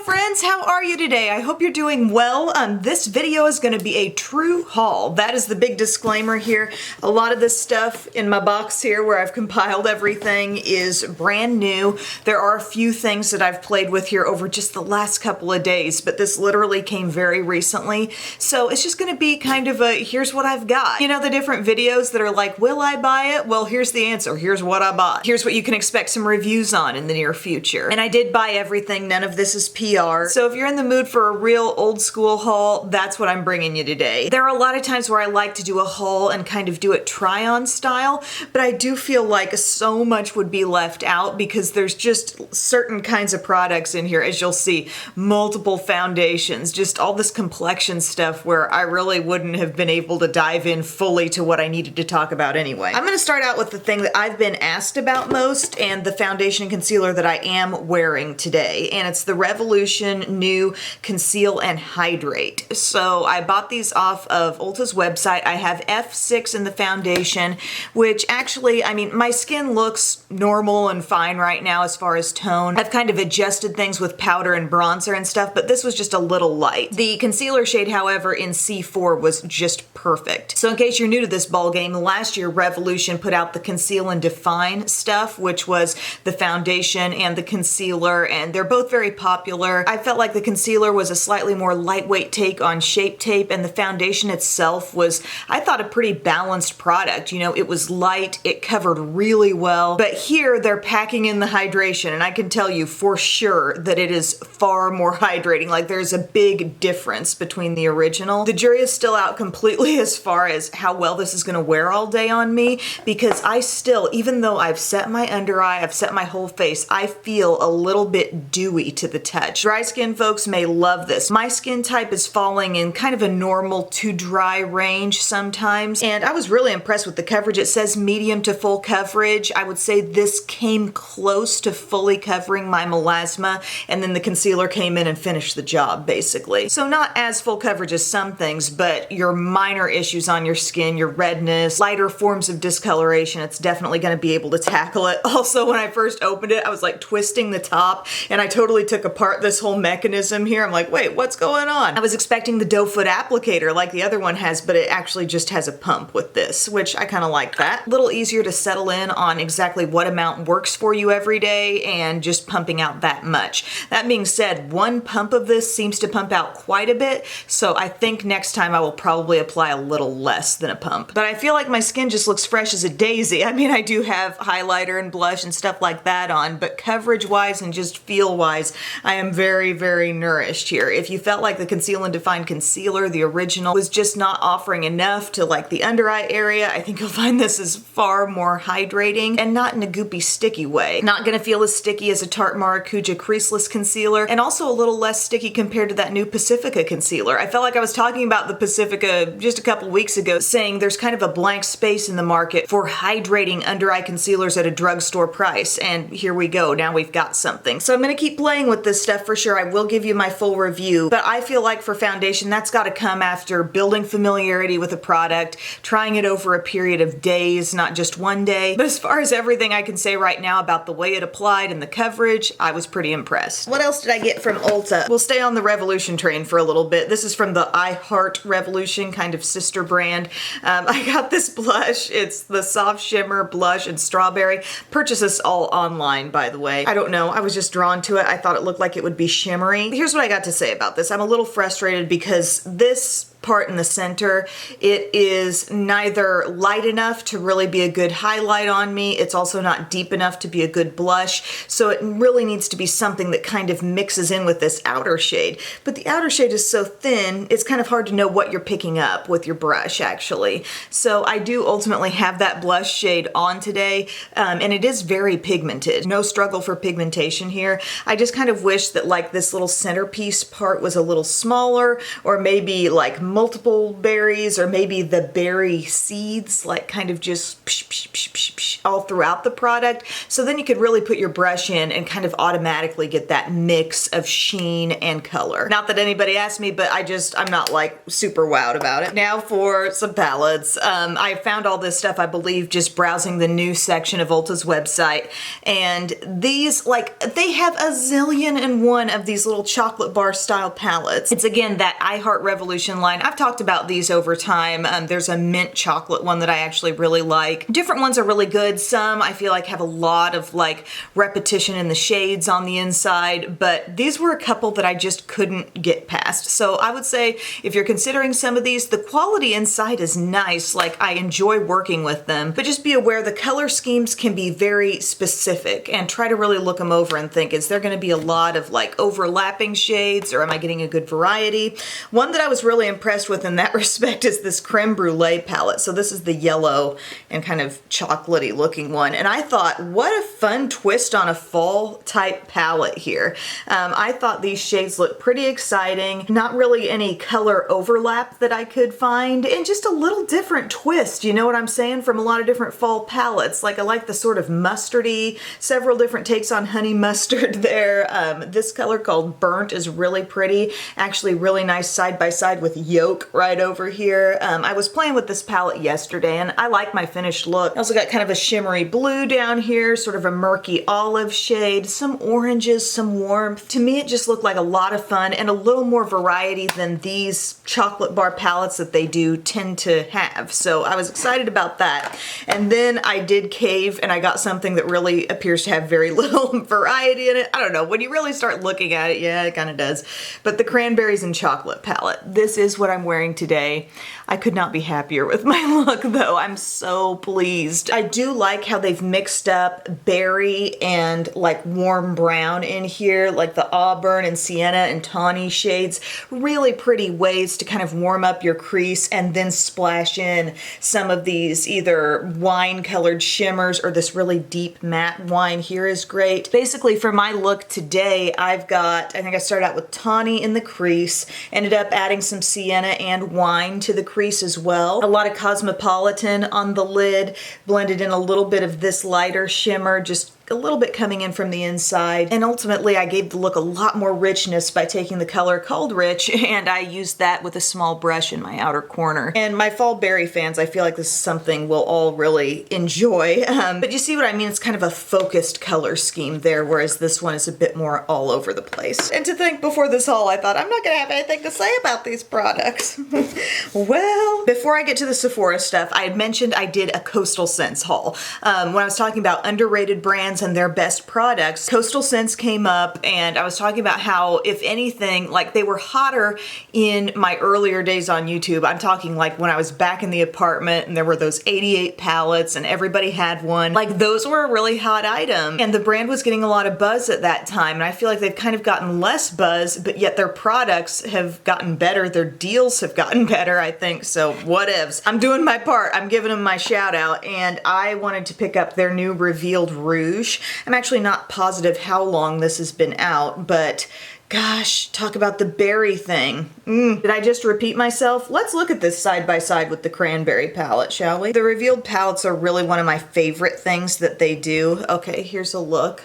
friends, how are you today? I hope you're doing well. This video is going to be a true haul. That is the big disclaimer here. A lot of this stuff in my box here where I've compiled everything is brand new. There are a few things that I've played with here over just the last couple of days, but this literally came very recently. So it's just going to be kind of a, here's what I've got. You know the different videos that are like, will I buy it? Well, here's the answer. Here's what I bought. Here's what you can expect some reviews on in the near future. And I did buy everything. None of this is PR. So if you're in the mood for a real old school haul, that's what I'm bringing you today. There are a lot of times where I like to do a haul and kind of do it try-on style, but I do feel like so much would be left out because there's just certain kinds of products in here, as you'll see, multiple foundations, just all this complexion stuff where I really wouldn't have been able to dive in fully to what I needed to talk about anyway. I'm gonna start out with the thing that I've been asked about most and the foundation and concealer that I am wearing today, and it's the Revolution New Conceal and Hydrate. So I bought these off of Ulta's website. I have F6 in the foundation, which actually, I mean, my skin looks normal and fine right now as far as tone. I've kind of adjusted things with powder and bronzer and stuff, but this was just a little light. The concealer shade, however, in C4 was just perfect. So in case you're new to this ball game, last year Revolution put out the Conceal and Define stuff, which was the foundation and the concealer, and they're both very popular. I felt like the concealer was a slightly more lightweight take on Shape Tape, and the foundation itself was, I thought, a pretty balanced product. You know, it was light, it covered really well, but here they're packing in the hydration, and I can tell you for sure that it is far more hydrating. Like, there's a big difference between the original. The jury is still out completely as far as how well this is gonna wear all day on me, because I still, even though I've set my under eye, I've set my whole face, I feel a little bit dewy to the touch. Dry skin folks may love this. My skin type is falling in kind of a normal to dry range sometimes, and I was really impressed with the coverage. It says medium to full coverage. I would say this came close to fully covering my melasma, and then the concealer came in and finished the job, basically. So not as full coverage as some things, but your minor issues on your skin, your redness, lighter forms of discoloration, it's definitely going to be able to tackle it. Also, when I first opened it, I was like twisting the top, and I totally took apart this whole mechanism here. I'm like, wait, what's going on? I was expecting the doe foot applicator like the other one has, but it actually just has a pump with this, which I kind of like that. A little easier to settle in on exactly what amount works for you every day and just pumping out that much. That being said, one pump of this seems to pump out quite a bit, so I think next time I will probably apply a little less than a pump. But I feel like my skin just looks fresh as a daisy. I mean, I do have highlighter and blush and stuff like that on, but coverage-wise and just feel-wise, I am very, very nourished here. If you felt like the Conceal and Define concealer, the original, was just not offering enough to like the under eye area, I think you'll find this is far more hydrating and not in a goopy, sticky way. Not gonna feel as sticky as a Tart Maracuja creaseless concealer, and also a little less sticky compared to that new Pacifica concealer. I felt like I was talking about the Pacifica just a couple weeks ago, saying there's kind of a blank space in the market for hydrating under eye concealers at a drugstore price, and here we go. Now we've got something. So I'm gonna keep playing with this stuff for sure. I will give you my full review, but I feel like for foundation, that's got to come after building familiarity with a product, trying it over a period of days, not just one day. But as far as everything I can say right now about the way it applied and the coverage, I was pretty impressed. What else did I get from Ulta? We'll stay on the Revolution train for a little bit. This is from the I Heart Revolution kind of sister brand. I got this blush. It's the Soft Shimmer Blush in Strawberry. Purchase this all online, by the way. I don't know. I was just drawn to it. I thought it looked like it would be shimmery. Here's what I got to say about this. I'm a little frustrated because this part in the center, it is neither light enough to really be a good highlight on me, it's also not deep enough to be a good blush, so it really needs to be something that kind of mixes in with this outer shade. But the outer shade is so thin, it's kind of hard to know what you're picking up with your brush, actually. So I do ultimately have that blush shade on today, and it is very pigmented. No struggle for pigmentation here. I just kind of wish that like this little centerpiece part was a little smaller, or maybe like multiple berries, or maybe the berry seeds like kind of just all throughout the product. So then you could really put your brush in and kind of automatically get that mix of sheen and color. Not that anybody asked me, but I'm not like super wowed about it. Now for some palettes. I found all this stuff, I believe, just browsing the new section of Ulta's website. And these, like, they have a zillion and one of these little chocolate bar style palettes. It's again that I Heart Revolution line. I've talked about these over time. There's a mint chocolate one that I actually really like. Different ones are really good. Some I feel like have a lot of like repetition in the shades on the inside, but these were a couple that I just couldn't get past. So I would say if you're considering some of these, the quality inside is nice. Like I enjoy working with them, but just be aware the color schemes can be very specific, and try to really look them over and think, is there going to be a lot of like overlapping shades, or am I getting a good variety? One that I was really impressed with in that respect is this Creme Brulee palette. So this is the yellow and kind of chocolatey looking one. And I thought, what a fun twist on a fall type palette here. I thought these shades looked pretty exciting. Not really any color overlap that I could find, and just a little different twist, you know what I'm saying, from a lot of different fall palettes. Like I like the sort of mustardy, several different takes on honey mustard there. This color called Burnt is really pretty. Actually really nice side by side with Yolk right over here. I was playing with this palette yesterday and I like my finished look. I also got kind of a shimmery blue down here, sort of a murky olive shade, some oranges, some warmth. To me it just looked like a lot of fun and a little more variety than these chocolate bar palettes that they do tend to have. So I was excited about that. And then I did cave and I got something that really appears to have very little variety in it. I don't know, when you really start looking at it, yeah, it kind of does. But the Cranberries and Chocolate palette, this is what I'm wearing today. I could not be happier with my look though. I'm so pleased. I do like how they've mixed up berry and like warm brown in here, like the auburn and sienna and tawny shades. Really pretty ways to kind of warm up your crease and then splash in some of these either wine colored shimmers, or this really deep matte wine here is great. Basically for my look today, I think I started out with tawny in the crease, ended up adding some sienna and wine to the crease as well. A lot of Cosmopolitan on the lid, blended in a little bit of this lighter shimmer, just a little bit coming in from the inside. And ultimately I gave the look a lot more richness by taking the color called Rich, and I used that with a small brush in my outer corner. And my fall berry fans, I feel like this is something we'll all really enjoy. But you see what I mean? It's kind of a focused color scheme there, whereas this one is a bit more all over the place. And to think before this haul, I thought I'm not gonna have anything to say about these products. Well, before I get to the Sephora stuff, I had mentioned I did a Coastal Scents haul. When I was talking about underrated brands and their best products, Coastal Scents came up, and I was talking about how, if anything, like they were hotter in my earlier days on YouTube. I'm talking like when I was back in the apartment and there were those 88 palettes and everybody had one. Like those were a really hot item, and the brand was getting a lot of buzz at that time, and I feel like they've kind of gotten less buzz, but yet their products have gotten better. Their deals have gotten better, I think, so whatevs. I'm doing my part. I'm giving them my shout out, and I wanted to pick up their new Revealed Rouge. I'm actually not positive how long this has been out, but gosh, talk about the berry thing. Did I just repeat myself? Let's look at this side by side with the Cranberry palette, shall we? The Revealed palettes are really one of my favorite things that they do. Okay, here's a look.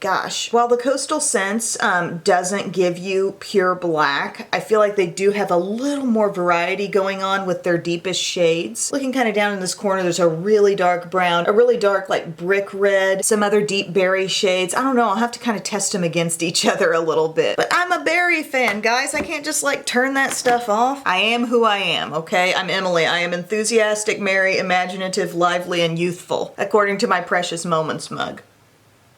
Gosh, while the Coastal Scents doesn't give you pure black, I feel like they do have a little more variety going on with their deepest shades. Looking kind of down in this corner, there's a really dark brown, a really dark like brick red, some other deep berry shades. I don't know, I'll have to kind of test them against each other a little bit. But I'm a berry fan, guys. I can't just like turn that stuff off. I am who I am, okay? I'm Emily. I am enthusiastic, merry, imaginative, lively, and youthful, according to my Precious Moments mug.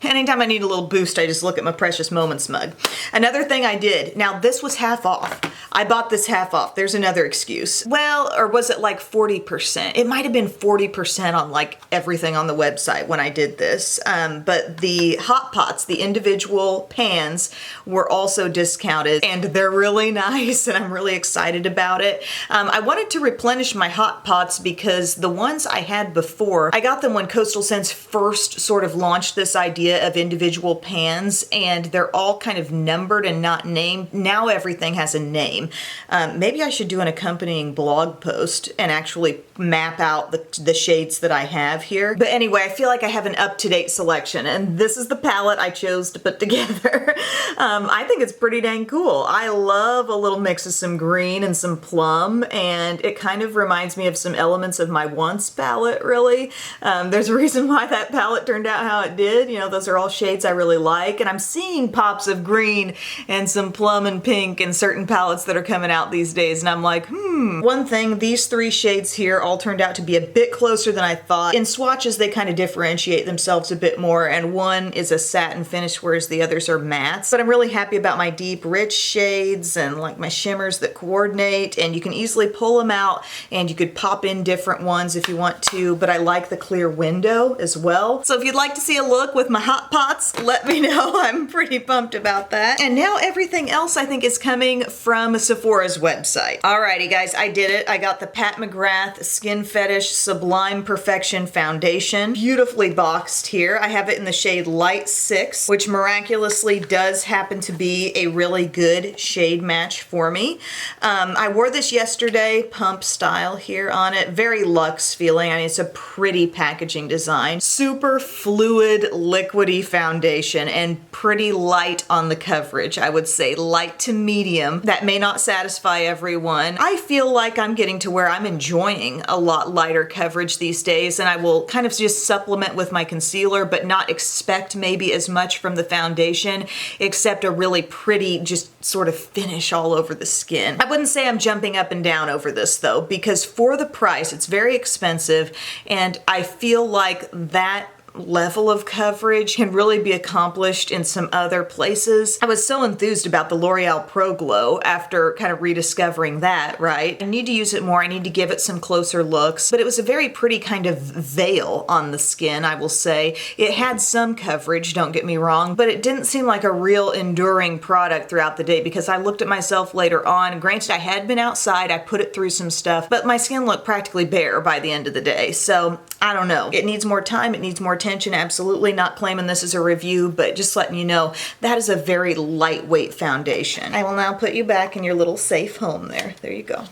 Anytime I need a little boost, I just look at my Precious Moments mug. Another thing I did, now this was half off. I bought this half off. There's another excuse. Well, or was it like 40%? It might have been 40% on like everything on the website when I did this. But the hot pots, the individual pans, were also discounted, and they're really nice, and I'm really excited about it. I wanted to replenish my hot pots because the ones I had before, I got them when Coastal Scents first sort of launched this idea of individual pans, and they're all kind of numbered and not named. Now everything has a name. Maybe I should do an accompanying blog post and actually map out the shades that I have here. But anyway, I feel like I have an up-to-date selection, and this is the palette I chose to put together. I think it's pretty dang cool. I love a little mix of some green and some plum, and it kind of reminds me of some elements of my Once palette, really. There's a reason why that palette turned out how it did. You know, those are all shades I really like, and I'm seeing pops of green and some plum and pink in certain palettes that are coming out these days, and I'm like, One thing, these three shades here all turned out to be a bit closer than I thought. In swatches, they kind of differentiate themselves a bit more, and one is a satin finish, whereas the others are mattes. But I'm really happy about my deep, rich shades and like my shimmers that coordinate, and you can easily pull them out, and you could pop in different ones if you want to, but I like the clear window as well. So if you'd like to see a look with my hot pots, let me know. I'm pretty pumped about that. And now everything else I think is coming from Sephora's website. Alrighty guys, I did it. I got the Pat McGrath Skin Fetish Sublime Perfection Foundation. Beautifully boxed here. I have it in the shade Light 6, which miraculously does happen to be a really good shade match for me. I wore this yesterday, pump style here on it. Very luxe feeling. I mean, it's a pretty packaging design. Super fluid, liquidy foundation and pretty light on the coverage. I would say light to medium. That may not satisfy everyone. I feel like I'm getting to where I'm enjoying a lot lighter coverage these days, and I will kind of just supplement with my concealer, but not expect maybe as much from the foundation, except a really pretty just sort of finish all over the skin. I wouldn't say I'm jumping up and down over this though, because for the price, it's very expensive, and I feel like that level of coverage can really be accomplished in some other places. I was so enthused about the L'Oreal Pro Glow after kind of rediscovering that, right? I need to use it more. I need to give it some closer looks, but it was a very pretty kind of veil on the skin, I will say. It had some coverage, don't get me wrong, but it didn't seem like a real enduring product throughout the day, because I looked at myself later on. Granted, I had been outside, I put it through some stuff, but my skin looked practically bare by the end of the day. So I don't know. It needs more time. It needs more attention. Absolutely not claiming this as a review, but just letting you know that is a very lightweight foundation. I will now put you back in your little safe home there. There you go.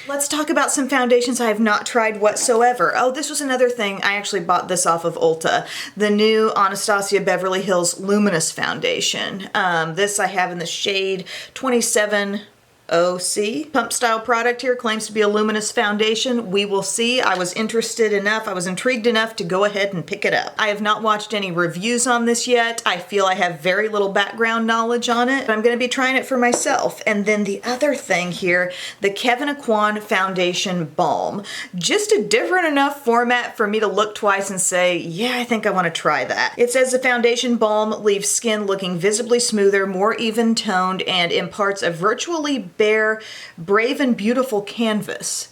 Let's talk about some foundations I have not tried whatsoever. Oh, this was another thing. I actually bought this off of Ulta. The new Anastasia Beverly Hills Luminous Foundation. This I have in the shade 27 OC. Pump style product here, claims to be a luminous foundation. We will see. I was interested enough, I was intrigued enough to go ahead and pick it up. I have not watched any reviews on this yet. I feel I have very little background knowledge on it, but I'm going to be trying it for myself. And then the other thing here, the Kevyn Aucoin Foundation Balm. Just a different enough format for me to look twice and say, yeah, I think I want to try that. It says the foundation balm leaves skin looking visibly smoother, more even toned, and imparts a virtually bare, brave and beautiful canvas.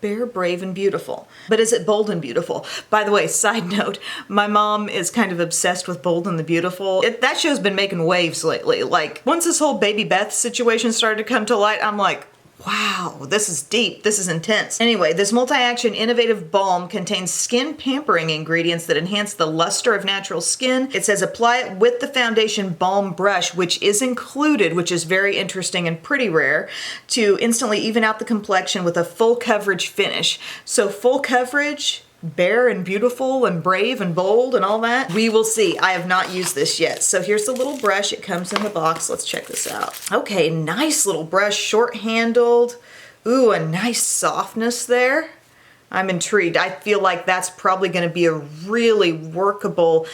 Bare, brave, and beautiful. But is it bold and beautiful? By the way, side note, my mom is kind of obsessed with Bold and the Beautiful. That show's been making waves lately. Like, once this whole Baby Beth situation started to come to light, I'm like, wow, this is deep, this is intense. Anyway, this multi-action innovative balm contains skin pampering ingredients that enhance the luster of natural skin. It says apply it with the foundation balm brush, which is included, which is very interesting and pretty rare, to instantly even out the complexion with a full coverage finish. So full coverage, bare and beautiful and brave and bold and all that. We will see. I have not used this yet. So here's the little brush. It comes in the box. Let's check this out. Okay, nice little brush, short handled. Ooh, a nice softness there. I'm intrigued. I feel like that's probably going to be a really workable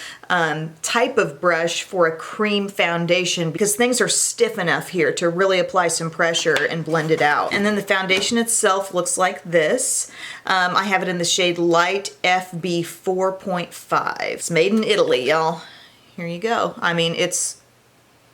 type of brush for a cream foundation, because things are stiff enough here to really apply some pressure and blend it out. And then the foundation itself looks like this. I have it in the shade Light FB 4.5. It's made in Italy, y'all. Here you go. I mean, it's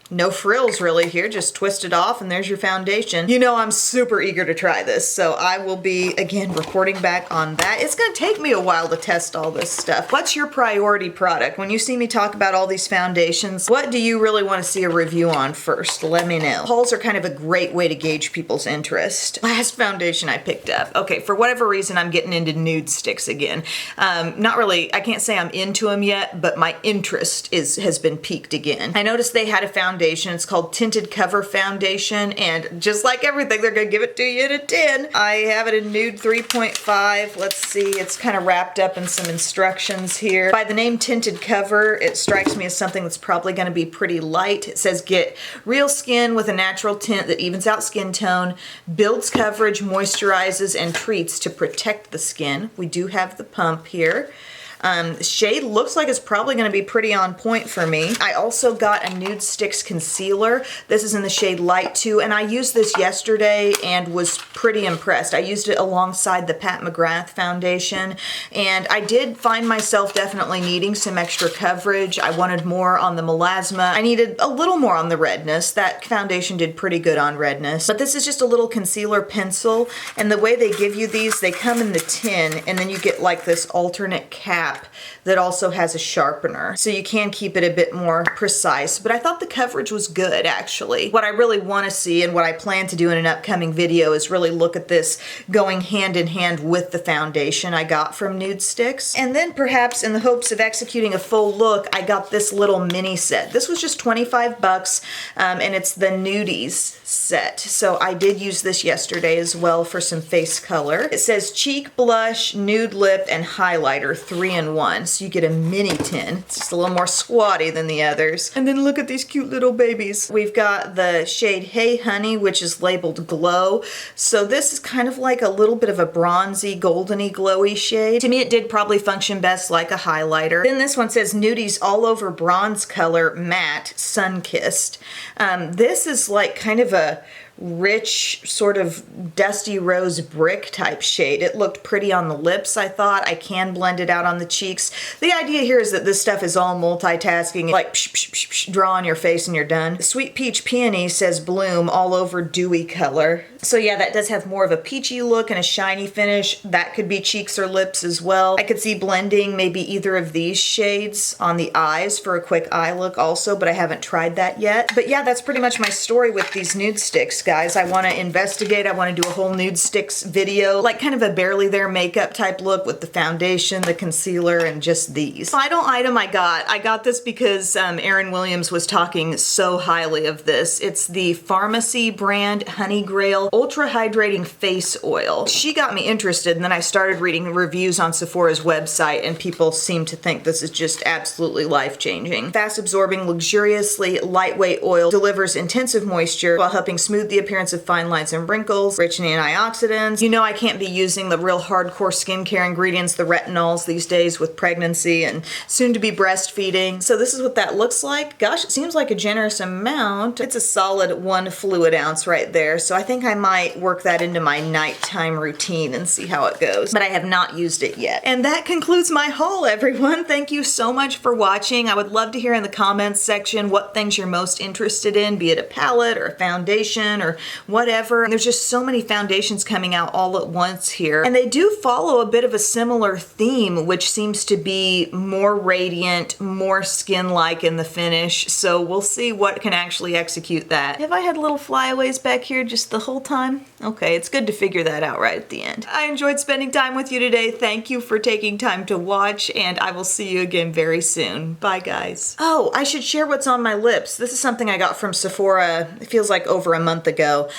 no frills really here, just twist it off and there's your foundation. You know I'm super eager to try this, so I will be, again, reporting back on that. It's gonna take me a while to test all this stuff. What's your priority product? When you see me talk about all these foundations, what do you really wanna see a review on first? Let me know. Hauls are kind of a great way to gauge people's interest. Last foundation I picked up. Okay, for whatever reason, I'm getting into Nudestix again. Not really, I can't say I'm into them yet, but my interest has been piqued again. I noticed they had a foundation foundation. It's called Tinted Cover Foundation, and just like everything, they're gonna give it to you in a tin. I have it in nude 3.5. Let's see, it's kind of wrapped up in some instructions here. By the name Tinted Cover, it strikes me as something that's probably gonna be pretty light. It says get real skin with a natural tint that evens out skin tone, builds coverage, moisturizes, and treats to protect the skin. We do have the pump here. Shade looks like it's probably going to be pretty on point for me. I also got a Nudestix concealer. This is in the shade Light 2, and I used this yesterday and was pretty impressed. I used it alongside the Pat McGrath foundation, and I did find myself definitely needing some extra coverage. I wanted more on the melasma. I needed a little more on the redness. That foundation did pretty good on redness. But this is just a little concealer pencil, and the way they give you these, they come in the tin, and then you get like this alternate cap that also has a sharpener, so you can keep it a bit more precise. But I thought the coverage was good, actually. What I really want to see, and what I plan to do in an upcoming video, is really look at this going hand in hand with the foundation I got from Nudestix. And then perhaps in the hopes of executing a full look, I got this little mini set. This was just 25 bucks, and it's the Nudies set. So I did use this yesterday as well for some face color. It says cheek, blush, nude lip, and highlighter 3-in-1. So you get a mini tin. It's just a little more squatty than the others. And then look at these cute little babies. We've got the shade Hey Honey, which is labeled Glow. So this is kind of like a little bit of a bronzy, goldeny, glowy shade. To me, it did probably function best like a highlighter. Then this one says Nudies All Over Bronze Color Matte Sun-Kissed. This is like kind of a rich, sort of dusty rose brick type shade. It looked pretty on the lips, I thought. I can blend it out on the cheeks. The idea here is that this stuff is all multitasking, like psh, psh, psh, psh, draw on your face and you're done. Sweet Peach Peony says Bloom All Over Dewy Color. So yeah, that does have more of a peachy look and a shiny finish. That could be cheeks or lips as well. I could see blending maybe either of these shades on the eyes for a quick eye look also, but I haven't tried that yet. But yeah, that's pretty much my story with these Nudestix, guys. I want to investigate. I want to do a whole Nudestix video, like kind of a barely there makeup type look with the foundation, the concealer, and just these. Final item I got this because Erin Williams was talking so highly of this. It's the Pharmacy brand Honey Grail Ultra Hydrating Face Oil. She got me interested, and then I started reading reviews on Sephora's website, and people seem to think this is just absolutely life-changing. Fast-absorbing, luxuriously lightweight oil delivers intensive moisture while helping smooth the appearance of fine lines and wrinkles, rich in antioxidants. You know I can't be using the real hardcore skincare ingredients, the retinols these days with pregnancy and soon to be breastfeeding. So this is what that looks like. Gosh, it seems like a generous amount. It's a solid 1 fluid ounce right there. So I think I might work that into my nighttime routine and see how it goes. But I have not used it yet. And that concludes my haul, everyone. Thank you so much for watching. I would love to hear in the comments section what things you're most interested in, be it a palette or a foundation or whatever. There's just so many foundations coming out all at once here. And they do follow a bit of a similar theme, which seems to be more radiant, more skin-like in the finish. So we'll see what can actually execute that. Have I had little flyaways back here just the whole time? Okay, it's good to figure that out right at the end. I enjoyed spending time with you today. Thank you for taking time to watch, and I will see you again very soon. Bye, guys. Oh, I should share what's on my lips. This is something I got from Sephora, it feels like over a month ago.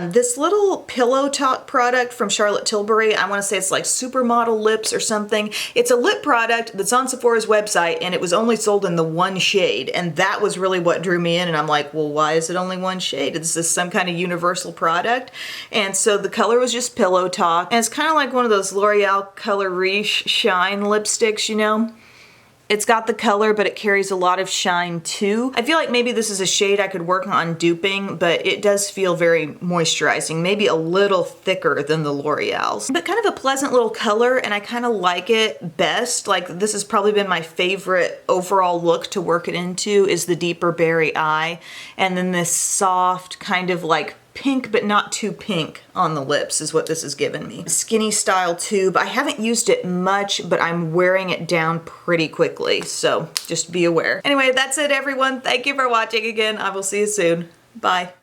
This little Pillow Talk product from Charlotte Tilbury, I want to say it's like Supermodel Lips or something. It's a lip product that's on Sephora's website, and it was only sold in the 1 shade, and that was really what drew me in, and I'm like, well, why is it only 1 shade? Is this some kind of universal product? And so the color was just Pillow Talk, and it's kind of like one of those L'Oreal Color Riche Shine lipsticks, you know? It's got the color, but it carries a lot of shine too. I feel like maybe this is a shade I could work on duping, but it does feel very moisturizing, maybe a little thicker than the L'Oreal's. But kind of a pleasant little color, and I kind of like it best. Like, this has probably been my favorite overall look to work it into, is the deeper berry eye, and then this soft kind of like pink but not too pink on the lips is what this has given me. Skinny style tube. I haven't used it much, but I'm wearing it down pretty quickly, so just be aware. Anyway, that's it, everyone. Thank you for watching again. I will see you soon. Bye.